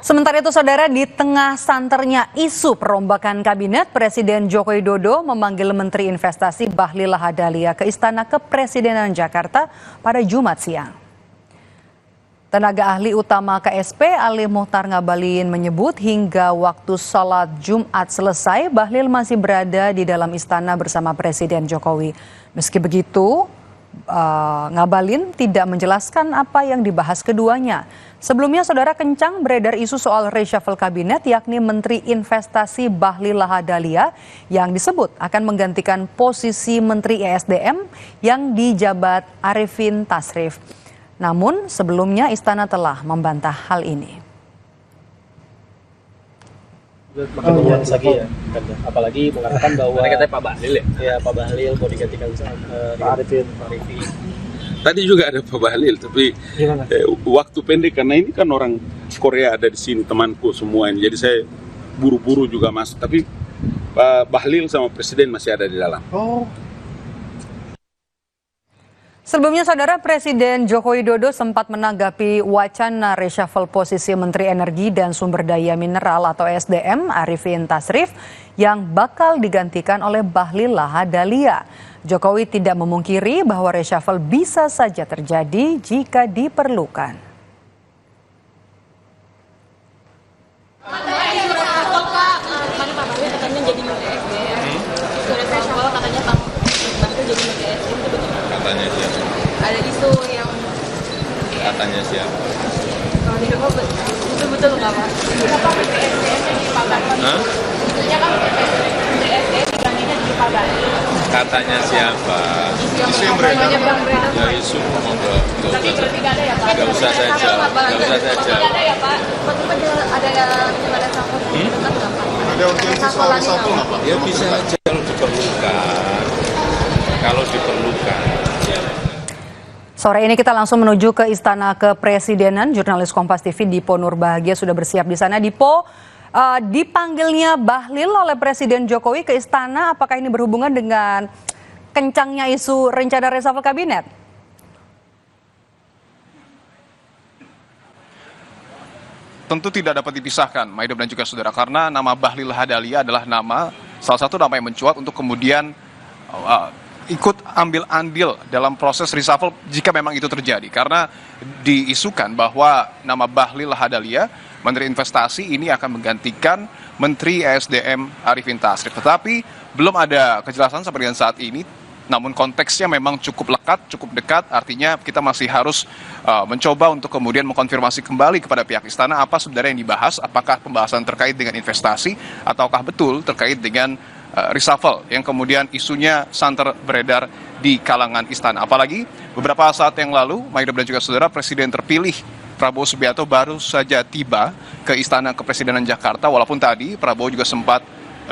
Sementara itu, saudara, di tengah santernya isu perombakan kabinet, Presiden Joko Widodo memanggil Menteri Investasi Bahlil Lahadalia ke Istana Kepresidenan Jakarta pada Jumat siang. Tenaga ahli utama KSP Ali Muhtar Ngabalin menyebut hingga waktu sholat Jumat selesai, Bahlil masih berada di dalam istana bersama Presiden Jokowi. Meski begitu, Ngabalin tidak menjelaskan apa yang dibahas keduanya. Sebelumnya, saudara, kencang beredar isu soal reshuffle kabinet, yakni Menteri Investasi Bahlil Lahadalia yang disebut akan menggantikan posisi Menteri ESDM yang dijabat Arifin Tasrif. Namun sebelumnya istana telah membantah hal ini. Lagi ya, apalagi mengatakan bahwa katanya Pak Bahlil ya Pak Bahlil mau digantikan Pak Arifin. Tadi juga ada Pak Bahlil, tapi waktu pendek karena ini kan orang Korea ada di sini, temanku semua ini, jadi saya buru-buru juga masuk. Tapi Pak Bahlil sama Presiden masih ada di dalam. Sebelumnya, saudara, Presiden Joko Widodo sempat menanggapi wacana reshuffle posisi Menteri Energi dan Sumber Daya Mineral atau SDM Arifin Tasrif yang bakal digantikan oleh Bahlil Lahadalia. Jokowi tidak memungkiri bahwa reshuffle bisa saja terjadi jika diperlukan. Katanya siapa? Ada isu yang Katanya siapa? kalau di Depok itu betul nggak Pak? Kenapa PSDM di Pak Bahlil? Maksudnya kan PSDM digantinya di Pak Bahlil. Katanya siapa? Isu yang beredar. Ya isu Tapi berarti nggak ada ya Pak? Nggak usah saya jawab. Nggak usah saya jawab. Nggak ada ya Pak? Ada sangkut benar nggak Pak? Ada urgensi soal reshuffle nggak Pak? Ya bisa aja kalau diperlukan. Kalau diperlukan. Sore ini kita langsung menuju ke Istana Kepresidenan. Jurnalis Kompas TV Dipo Nurbahagia sudah bersiap di sana. Dipo, dipanggilnya Bahlil oleh Presiden Jokowi ke istana, apakah ini berhubungan dengan kencangnya isu rencana reshuffle kabinet? Tentu tidak dapat dipisahkan, Maidop dan juga saudara, karena nama Bahlil Lahadalia adalah salah satu nama yang mencuat untuk kemudian ikut ambil andil dalam proses reshuffle jika memang itu terjadi. Karena diisukan bahwa nama Bahlil Lahadalia, Menteri Investasi, ini akan menggantikan Menteri ESDM Arifin Tasrif. Tetapi belum ada kejelasan sampai dengan saat ini. Namun konteksnya memang cukup lekat, cukup dekat. Artinya kita masih harus mencoba untuk kemudian mengkonfirmasi kembali kepada pihak istana apa sebenarnya yang dibahas. Apakah pembahasan terkait dengan investasi ataukah betul terkait dengan reshuffle yang kemudian isunya santer beredar di kalangan istana. Apalagi beberapa saat yang lalu, Maidop dan juga saudara, Presiden terpilih Prabowo Subianto baru saja tiba ke Istana Kepresidenan Jakarta, walaupun tadi Prabowo juga sempat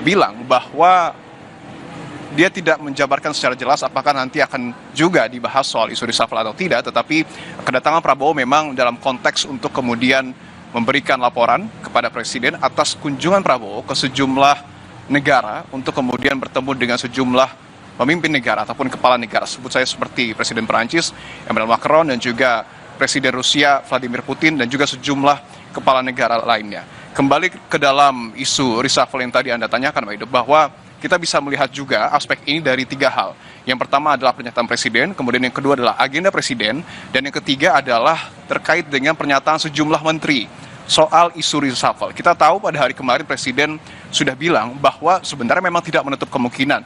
bilang bahwa dia tidak menjabarkan secara jelas apakah nanti akan juga dibahas soal isu reshuffle atau tidak, tetapi kedatangan Prabowo memang dalam konteks untuk kemudian memberikan laporan kepada Presiden atas kunjungan Prabowo ke sejumlah negara untuk kemudian bertemu dengan sejumlah pemimpin negara ataupun kepala negara, sebut saya seperti Presiden Perancis Emmanuel Macron dan juga Presiden Rusia Vladimir Putin dan juga sejumlah kepala negara lainnya. Kembali ke dalam isu reshuffle yang tadi Anda tanyakan, Mbak Hidup, bahwa kita bisa melihat juga aspek ini dari tiga hal. Yang pertama adalah pernyataan Presiden, kemudian yang kedua adalah agenda Presiden, dan yang ketiga adalah terkait dengan pernyataan sejumlah menteri soal isu reshuffle. Kita tahu pada hari kemarin Presiden sudah bilang bahwa sebenarnya memang tidak menutup kemungkinan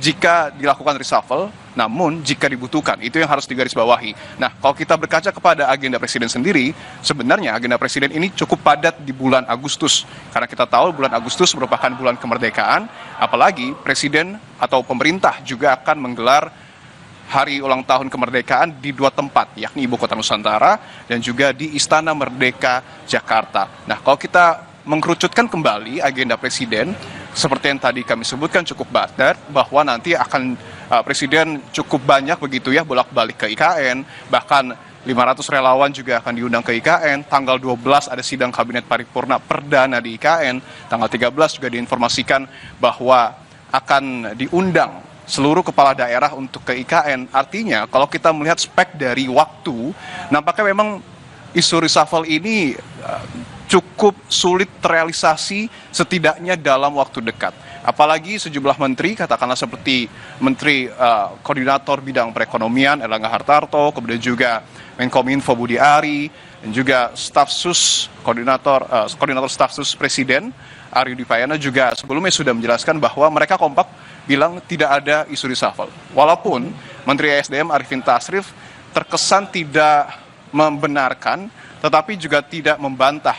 jika dilakukan reshuffle, namun jika dibutuhkan, itu yang harus digarisbawahi. Nah, kalau kita berkaca kepada agenda Presiden sendiri, sebenarnya agenda Presiden ini cukup padat di bulan Agustus. Karena kita tahu bulan Agustus merupakan bulan kemerdekaan, apalagi Presiden atau pemerintah juga akan menggelar hari ulang tahun kemerdekaan di dua tempat, yakni Ibu Kota Nusantara dan juga di Istana Merdeka Jakarta. Nah, kalau kita mengkerucutkan kembali agenda Presiden, seperti yang tadi kami sebutkan cukup padat, bahwa nanti akan Presiden cukup banyak begitu ya bolak-balik ke IKN, bahkan 500 relawan juga akan diundang ke IKN, tanggal 12 ada sidang Kabinet Paripurna Perdana di IKN, tanggal 13 juga diinformasikan bahwa akan diundang seluruh kepala daerah untuk ke IKN. Artinya kalau kita melihat spek dari waktu, nampaknya memang isu reshuffle ini cukup sulit terrealisasi setidaknya dalam waktu dekat. Apalagi sejumlah menteri, katakanlah seperti Menteri Koordinator Bidang Perekonomian Erlangga Hartarto, kemudian juga Menkominfo Budi Ari, dan juga staf sus koordinator staf sus Presiden Ari Yudi Payana juga sebelumnya sudah menjelaskan bahwa mereka kompak bilang tidak ada isu reshuffle. Walaupun Menteri SDM Arifin Tasrif terkesan tidak membenarkan, tetapi juga tidak membantah.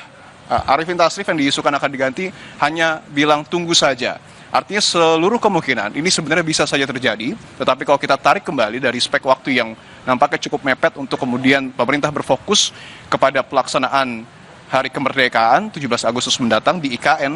Arifin Tasrif yang diisukan akan diganti hanya bilang tunggu saja. Artinya seluruh kemungkinan ini sebenarnya bisa saja terjadi, tetapi kalau kita tarik kembali dari spek waktu yang nampaknya cukup mepet untuk kemudian pemerintah berfokus kepada pelaksanaan Hari Kemerdekaan 17 Agustus mendatang di IKN,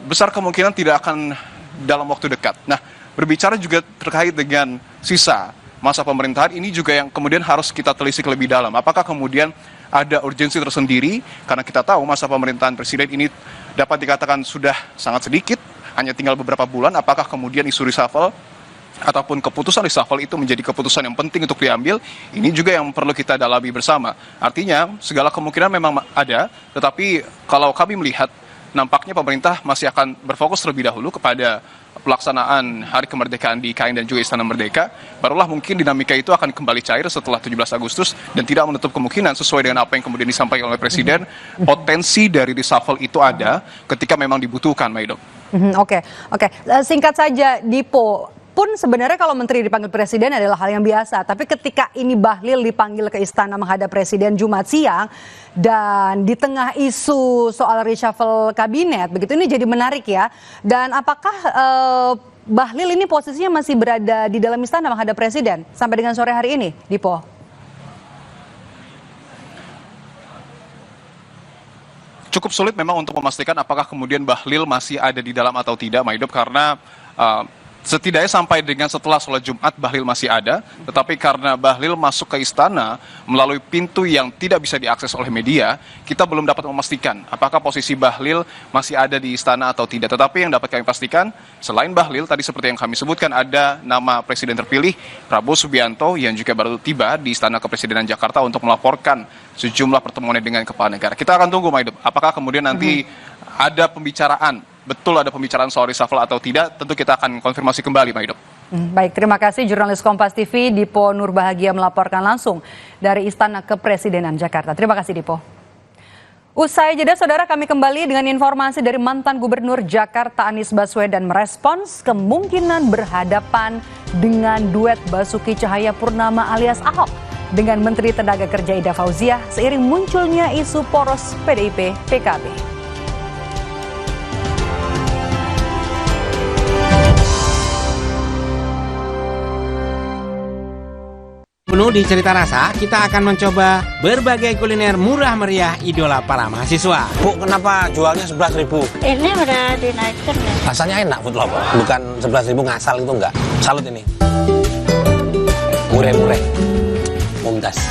besar kemungkinan tidak akan dalam waktu dekat. Nah, berbicara juga terkait dengan sisa masa pemerintahan, ini juga yang kemudian harus kita telisik lebih dalam. Apakah kemudian ada urgensi tersendiri, karena kita tahu masa pemerintahan presiden ini dapat dikatakan sudah sangat sedikit, hanya tinggal beberapa bulan. Apakah kemudian isu reshuffle ataupun keputusan reshuffle itu menjadi keputusan yang penting untuk diambil? Ini juga yang perlu kita dalami bersama. Artinya segala kemungkinan memang ada, tetapi kalau kami melihat nampaknya pemerintah masih akan berfokus terlebih dahulu kepada pelaksanaan Hari Kemerdekaan di IKN dan juga Istana Merdeka. Barulah mungkin dinamika itu akan kembali cair setelah 17 Agustus dan tidak menutup kemungkinan sesuai dengan apa yang kemudian disampaikan oleh Presiden, potensi dari reshuffle itu ada ketika memang dibutuhkan, Maido. Oke. Singkat saja, Dipo. Pun sebenarnya kalau menteri dipanggil presiden adalah hal yang biasa. Tapi ketika ini Bahlil dipanggil ke istana menghadap presiden Jumat siang, dan di tengah isu soal reshuffle kabinet, begitu ini jadi menarik ya. Dan apakah Bahlil ini posisinya masih berada di dalam istana menghadap presiden sampai dengan sore hari ini, Dipo? Cukup sulit memang untuk memastikan apakah kemudian Bahlil masih ada di dalam atau tidak, Maido, karena setidaknya sampai dengan setelah sholat Jumat Bahlil masih ada, tetapi karena Bahlil masuk ke istana melalui pintu yang tidak bisa diakses oleh media, kita belum dapat memastikan apakah posisi Bahlil masih ada di istana atau tidak. Tetapi yang dapat kami pastikan, selain Bahlil, tadi seperti yang kami sebutkan ada nama Presiden terpilih Prabowo Subianto yang juga baru tiba di Istana Kepresidenan Jakarta untuk melaporkan sejumlah pertemuannya dengan kepala negara. Kita akan tunggu, Maido, apakah kemudian nanti ada pembicaraan, betul ada pembicaraan soal reshuffle atau tidak, tentu kita akan konfirmasi kembali, Maido. Baik, terima kasih jurnalis Kompas TV Dipo Nurbahagia melaporkan langsung dari Istana Kepresidenan Jakarta. Terima kasih, Dipo. Usai jeda, saudara, kami kembali dengan informasi dari mantan Gubernur Jakarta Anies Baswedan merespons kemungkinan berhadapan dengan duet Basuki Cahayapurnama alias Ahok dengan Menteri Tenaga Kerja Ida Fauziah seiring munculnya isu poros PDIP-PKB. Penuh di Cerita Rasa, kita akan mencoba berbagai kuliner murah meriah idola para mahasiswa. Bu, kenapa jualnya 11.000? Ini udah dinaikkan ya. Rasanya enak, food lover. Bukan 11.000 ngasal itu enggak. Salut ini. Mureh-mureh. Mumtaz.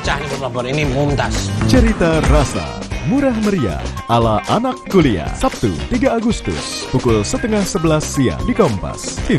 Cah ini food lover, ini mumtaz. Cerita Rasa, murah meriah ala anak kuliah. Sabtu 3 Agustus pukul 10:30 siang di Kompas TV.